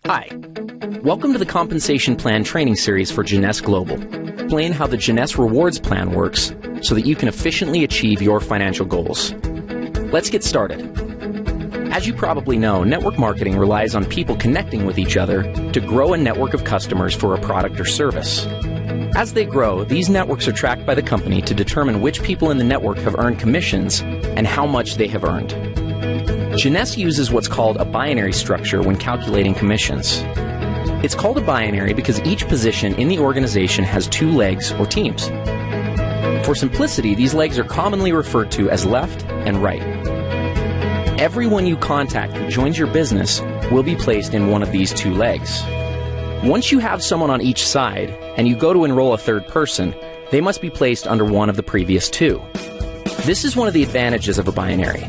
Hi, welcome to the Compensation Plan Training Series for Jeunesse Global. Explain how the Jeunesse Rewards Plan works so that you can efficiently achieve your financial goals. Let's get started. As you probably know, network marketing relies on people connecting with each other to grow a network of customers for a product or service. As they grow, these networks are tracked by the company to determine which people in the network have earned commissions and how much they have earned. Jeunesse uses what's called a binary structure when calculating commissions. It's called a binary because each position in the organization has two legs or teams. For simplicity, these legs are commonly referred to as left and right. Everyone you contact who joins your business will be placed in one of these two legs. Once you have someone on each side and you go to enroll a third person, they must be placed under one of the previous two. This is one of the advantages of a binary.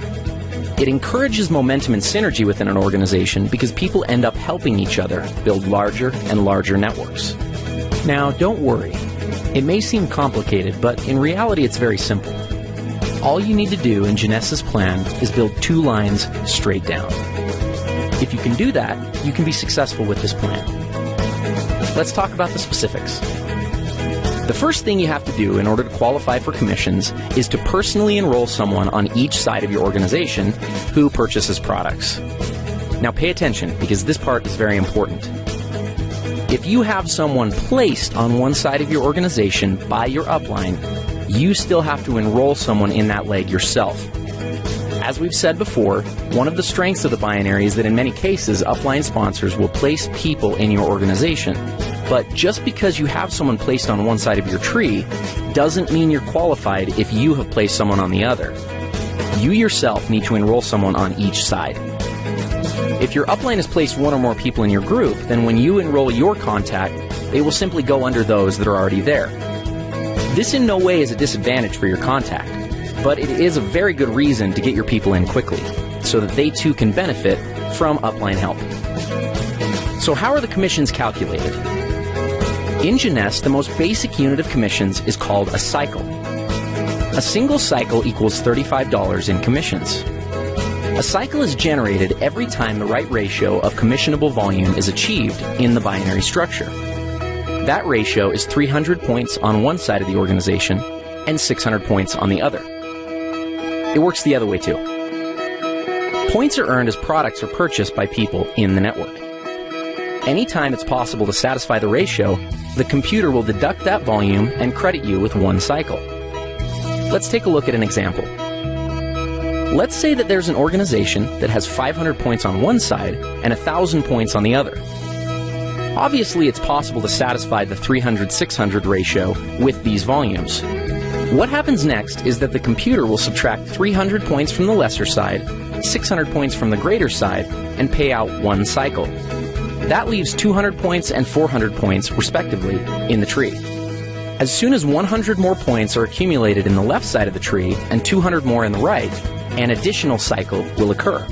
It encourages momentum and synergy within an organization because people end up helping each other build larger and larger networks. Now, don't worry. It may seem complicated, but in reality it's very simple. All you need to do in Jeunesse's plan is build two lines straight down. If you can do that, you can be successful with this plan. Let's talk about the specifics. The first thing you have to do in order to qualify for commissions is to personally enroll someone on each side of your organization who purchases products. Now pay attention because this part is very important. If you have someone placed on one side of your organization by your upline, you still have to enroll someone in that leg yourself. As we've said before, one of the strengths of the binary is that in many cases, upline sponsors will place people in your organization. But just because you have someone placed on one side of your tree doesn't mean you're qualified if you have placed someone on the other. You yourself need to enroll someone on each side. If your upline has placed one or more people in your group, then when you enroll your contact, they will simply go under those that are already there. This in no way is a disadvantage for your contact, but it is a very good reason to get your people in quickly, so that they too can benefit from upline help. So how are the commissions calculated? In Jeunesse, the most basic unit of commissions is called a cycle. A single cycle equals $35 in commissions. A cycle is generated every time the right ratio of commissionable volume is achieved in the binary structure. That ratio is 300 points on one side of the organization and 600 points on the other. It works the other way too. Points are earned as products are purchased by people in the network. Anytime it's possible to satisfy the ratio, the computer will deduct that volume and credit you with one cycle. Let's take a look at an example. Let's say that there's an organization that has 500 points on one side and 1,000 points on the other. Obviously, it's possible to satisfy the 300-600 ratio with these volumes. What happens next is that the computer will subtract 300 points from the lesser side, 600 points from the greater side, and pay out one cycle. That leaves 200 points and 400 points, respectively, in the tree. As soon as 100 more points are accumulated in the left side of the tree and 200 more in the right, an additional cycle will occur.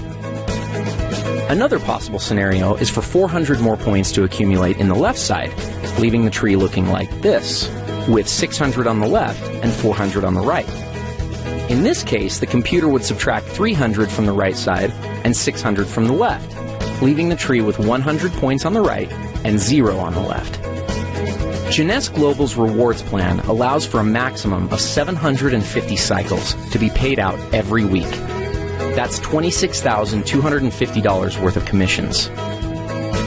Another possible scenario is for 400 more points to accumulate in the left side, leaving the tree looking like this, with 600 on the left and 400 on the right. In this case, the computer would subtract 300 from the right side and 600 from the left, leaving the tree with 100 points on the right and 0 on the left. Jeunesse Global's rewards plan allows for a maximum of 750 cycles to be paid out every week. That's $26,250 worth of commissions.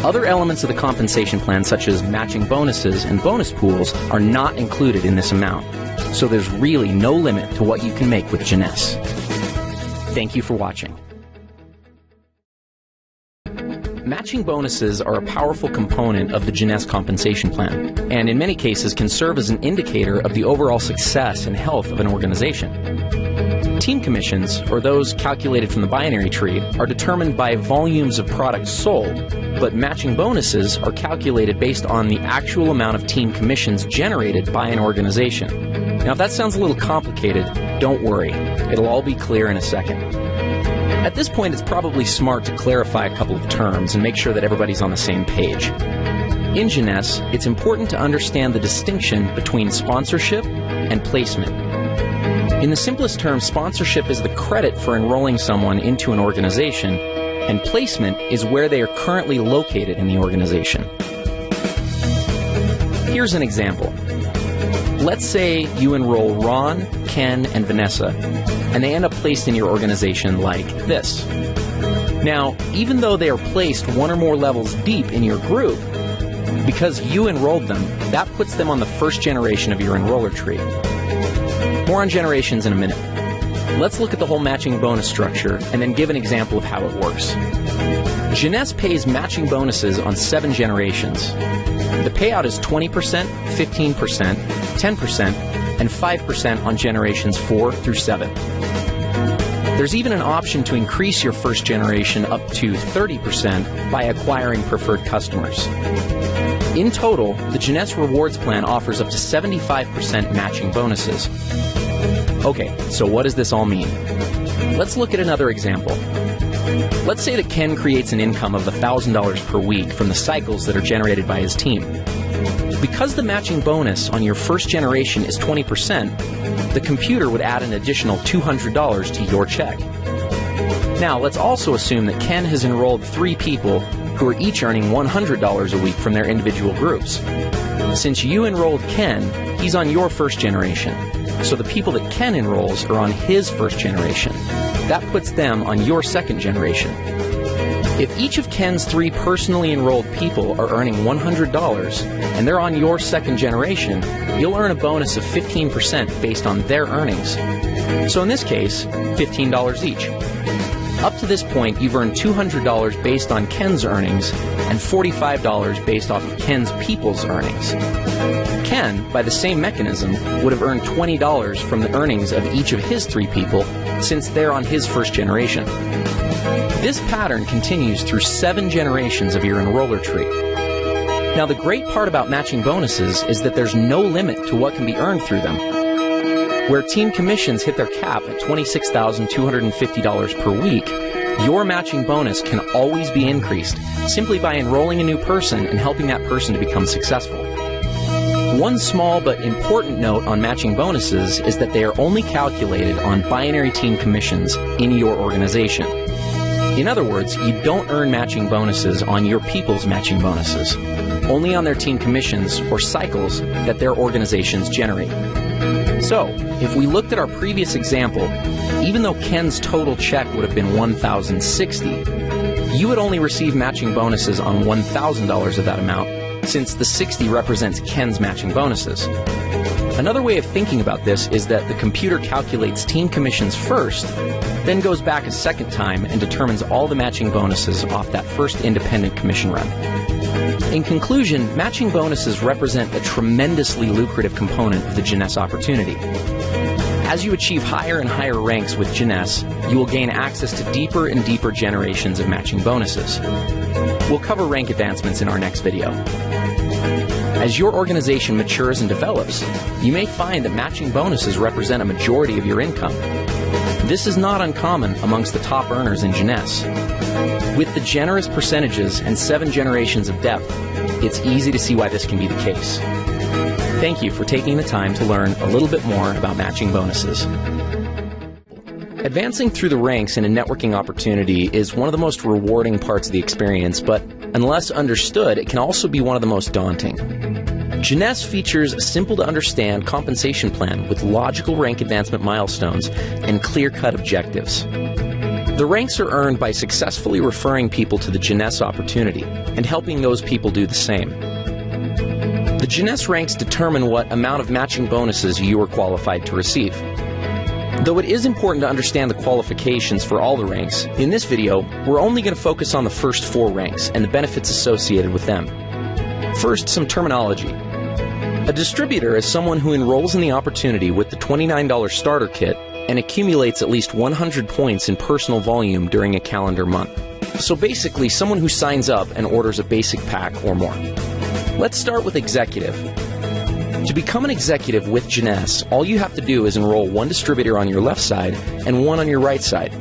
Other elements of the compensation plan, such as matching bonuses and bonus pools, are not included in this amount, so there's really no limit to what you can make with Jeunesse. Thank you for watching. Matching bonuses are a powerful component of the Jeunesse compensation plan, and in many cases can serve as an indicator of the overall success and health of an organization. Team commissions, or those calculated from the binary tree, are determined by volumes of products sold, but matching bonuses are calculated based on the actual amount of team commissions generated by an organization. Now, if that sounds a little complicated, don't worry. It'll all be clear in a second. At this point, it's probably smart to clarify a couple of terms and make sure that everybody's on the same page. In Jeunesse, it's important to understand the distinction between sponsorship and placement. In the simplest terms, sponsorship is the credit for enrolling someone into an organization, and placement is where they are currently located in the organization. Here's an example. Let's say you enroll Ron, Ken, and Vanessa, and they end up placed in your organization like this. Now, even though they are placed one or more levels deep in your group, because you enrolled them, that puts them on the first generation of your enroller tree. More on generations in a minute. Let's look at the whole matching bonus structure and then give an example of how it works. Jeunesse pays matching bonuses on 7 generations. The payout is 20%, 15%, 10%, and 5% on generations 4 through 7. There's even an option to increase your first generation up to 30% by acquiring preferred customers. In total, the Jeunesse Rewards Plan offers up to 75% matching bonuses. Okay, so what does this all mean? Let's look at another example. Let's say that Ken creates an income of $1,000 per week from the cycles that are generated by his team. Because the matching bonus on your first generation is 20%, the computer would add an additional $200 to your check. Now, let's also assume that Ken has enrolled 3 people who are each earning $100 a week from their individual groups. Since you enrolled Ken, he's on your first generation. So the people that Ken enrolls are on his first generation. That puts them on your second generation. If each of Ken's 3 personally enrolled people are earning $100 and they're on your second generation, you'll earn a bonus of 15% based on their earnings. So in this case, $15 each. Up to this point, you've earned $200 based on Ken's earnings and $45 based off of Ken's people's earnings. Ken, by the same mechanism, would have earned $20 from the earnings of each of his 3 people since they're on his first generation. This pattern continues through 7 generations of your enroller tree. Now, the great part about matching bonuses is that there's no limit to what can be earned through them. Where team commissions hit their cap at $26,250 per week, your matching bonus can always be increased simply by enrolling a new person and helping that person to become successful. One small but important note on matching bonuses is that they are only calculated on binary team commissions in your organization. In other words, you don't earn matching bonuses on your people's matching bonuses, only on their team commissions or cycles that their organizations generate. So, if we looked at our previous example, even though Ken's total check would have been $1,060, you would only receive matching bonuses on $1,000 of that amount, since the 60 represents Ken's matching bonuses. Another way of thinking about this is that the computer calculates team commissions first, then goes back a second time and determines all the matching bonuses off that first independent commission run. In conclusion, matching bonuses represent a tremendously lucrative component of the Jeunesse opportunity. As you achieve higher and higher ranks with Jeunesse, you will gain access to deeper and deeper generations of matching bonuses. We'll cover rank advancements in our next video. As your organization matures and develops, you may find that matching bonuses represent a majority of your income. This is not uncommon amongst the top earners in Jeunesse. With the generous percentages and 7 generations of depth, it's easy to see why this can be the case. Thank you for taking the time to learn a little bit more about matching bonuses. Advancing through the ranks in a networking opportunity is one of the most rewarding parts of the experience, but unless understood, it can also be one of the most daunting. Jeunesse features a simple-to-understand compensation plan with logical rank advancement milestones and clear-cut objectives. The ranks are earned by successfully referring people to the Jeunesse opportunity and helping those people do the same. The Jeunesse ranks determine what amount of matching bonuses you are qualified to receive. Though it is important to understand the qualifications for all the ranks, in this video, we're only going to focus on the first 4 ranks and the benefits associated with them. First, some terminology. A distributor is someone who enrolls in the opportunity with the $29 starter kit and accumulates at least 100 points in personal volume during a calendar month. So basically, someone who signs up and orders a basic pack or more. Let's start with executive. To become an executive with Jeunesse, all you have to do is enroll 1 distributor on your left side and 1 on your right side.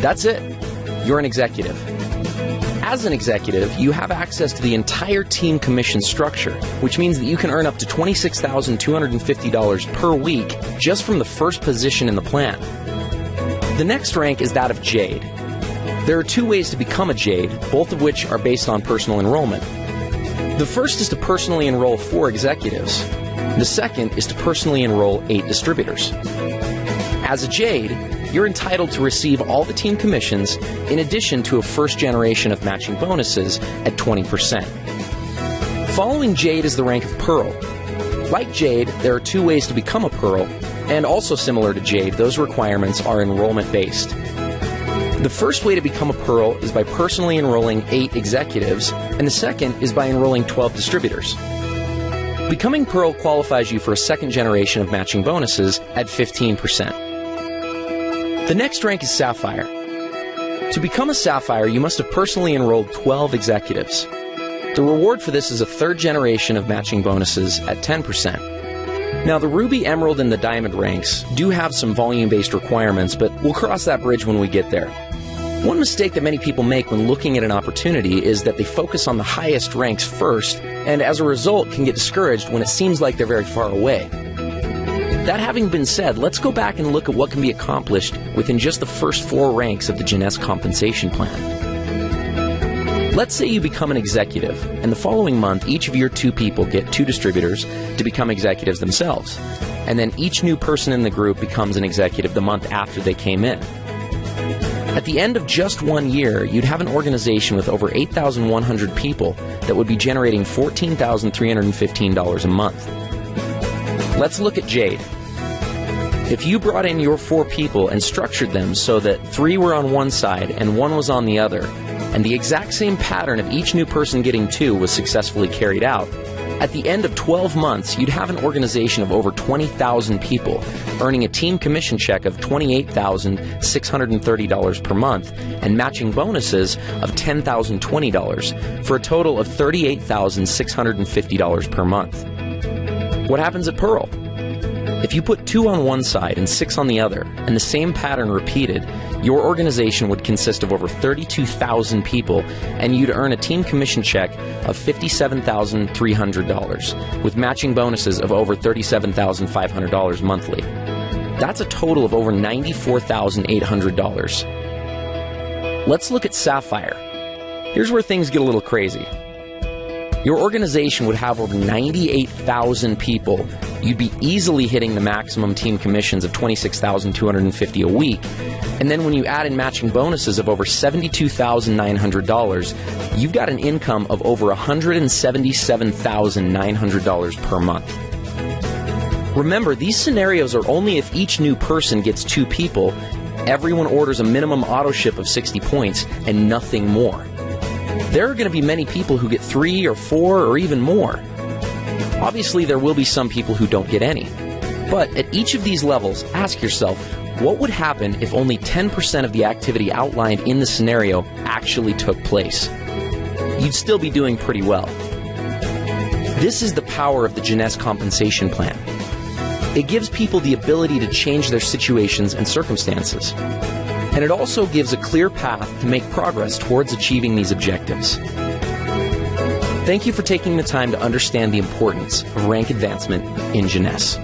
That's it. You're an executive. As an executive, you have access to the entire team commission structure, which means that you can earn up to $26,250 per week just from the first position in the plan. The next rank is that of Jade. There are two ways to become a Jade, both of which are based on personal enrollment. The first is to personally enroll 4 executives. The second is to personally enroll 8 distributors. As a Jade, you're entitled to receive all the team commissions in addition to a first generation of matching bonuses at 20%. Following Jade is the rank of Pearl. Like Jade, there are 2 ways to become a Pearl, and also similar to Jade, those requirements are enrollment-based. The first way to become a Pearl is by personally enrolling 8 executives, and the second is by enrolling 12 distributors. Becoming Pearl qualifies you for a second generation of matching bonuses at 15%. The next rank is Sapphire. To become a Sapphire, you must have personally enrolled 12 executives. The reward for this is a third generation of matching bonuses at 10%. Now, the Ruby, Emerald, and the Diamond ranks do have some volume-based requirements, but we'll cross that bridge when we get there. One mistake that many people make when looking at an opportunity is that they focus on the highest ranks first, and as a result can get discouraged when it seems like they're very far away. That having been said, let's go back and look at what can be accomplished within just the first 4 ranks of the Jeunesse compensation plan. Let's say you become an executive, and the following month each of your 2 people get 2 distributors to become executives themselves, and then each new person in the group becomes an executive the month after they came in. At the end of just 1 year, you'd have an organization with over 8,100 people that would be generating $14,315 a month. Let's look at Jade. If you brought in your 4 people and structured them so that 3 were on one side and 1 was on the other, and the exact same pattern of each new person getting 2 was successfully carried out, at the end of 12 months, you'd have an organization of over 20,000 people, earning a team commission check of $28,630 per month and matching bonuses of $10,020 for a total of $38,650 per month. What happens at Pearl? If you put 2 on one side and 6 on the other, and the same pattern repeated, your organization would consist of over 32,000 people, and you'd earn a team commission check of $57,300, with matching bonuses of over $37,500 monthly. That's a total of over $94,800. Let's look at Sapphire. Here's where things get a little crazy. Your organization would have over 98,000 people. You'd be easily hitting the maximum team commissions of $26,250 a week. And then when you add in matching bonuses of over $72,900, you've got an income of over $177,900 per month. Remember, these scenarios are only if each new person gets 2 people, everyone orders a minimum auto ship of 60 points, and nothing more. There are going to be many people who get 3 or 4 or even more. Obviously, there will be some people who don't get any. But at each of these levels, ask yourself, what would happen if only 10% of the activity outlined in the scenario actually took place? You'd still be doing pretty well. This is the power of the Jeunesse compensation plan. It gives people the ability to change their situations and circumstances. And it also gives a clear path to make progress towards achieving these objectives. Thank you for taking the time to understand the importance of rank advancement in Jeunesse.